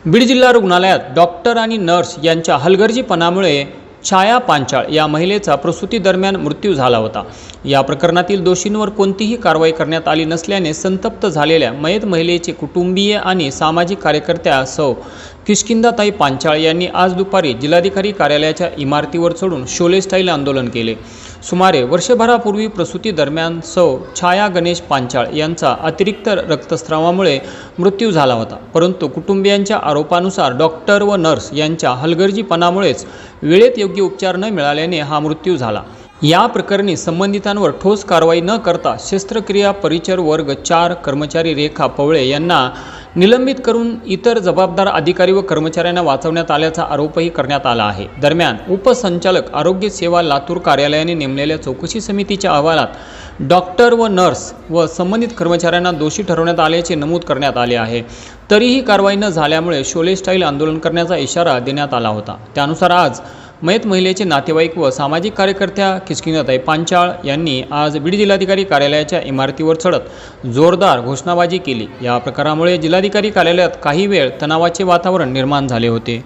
बीड जिल्हा रुग्णालयात डॉक्टर आणि नर्स यांच्या हलगर्जीपणामुळे छाया पांचाळ या महिलेचा प्रसूती दरम्यान मृत्यू झाला होता। या प्रकरणातील दोषींवर कोणतीही कारवाई करण्यात आली नसल्याने संतप्त झालेल्या मयत महिलेचे कुटुंबीय आणि सामाजिक कार्यकर्त्या सौ किष्किंधाताई पांचाळ यांनी आज दुपारी जिल्हाधिकारी कार्यालयाच्या इमारतीवर चढून शोले स्टाईल आंदोलन केले। सुमारे वर्षभरापूर्वी प्रसूती दरम्यान सौ छाया गणेश पांचाळ यांचा अतिरिक्त रक्तस्रावामुळे मृत्यू झाला होता, परंतु कुटुंबियांच्या आरोपानुसार डॉक्टर व नर्स यांच्या हलगर्जीपणामुळेच वेळेत योग्य उपचार न मिळाल्याने हा मृत्यू झाला। या प्रकरणी संबंधितांवर ठोस कारवाई न करता शस्त्रक्रिया परिचर वर्ग 4 कर्मचारी रेखा पवळे यांना निलंबित करून इतर जबाबदार अधिकारी व कर्मचाऱ्यांना वाचवण्यात आल्याचा आरोपही करण्यात आला आहे। दरम्यान उपसंचालक आरोग्य सेवा लातूर कार्यालयाने नेमलेल्या चौकशी समितीच्या अहवालात डॉक्टर व नर्स व संबंधित कर्मचाऱ्यांना दोषी ठरवण्यात आल्याचे नमूद करण्यात आले आहे। तरीही कारवाई न झाल्यामुळे शोले स्टाईल आंदोलन करण्याचा इशारा देण्यात आला होता। त्यानुसार आज मयत महिलेचे नातेवाईक व सामाजिक कार्यकर्त्या किष्किंधाताई पांचाळ यांनी आज बीड जिल्हाधिकारी कार्यालयाच्या इमारतीवर चढत जोरदार घोषणाबाजी केली। या प्रकारामुळे जिल्हाधिकारी कार्यालयात काही वेळ तणावाचे वातावरण निर्माण झाले होते।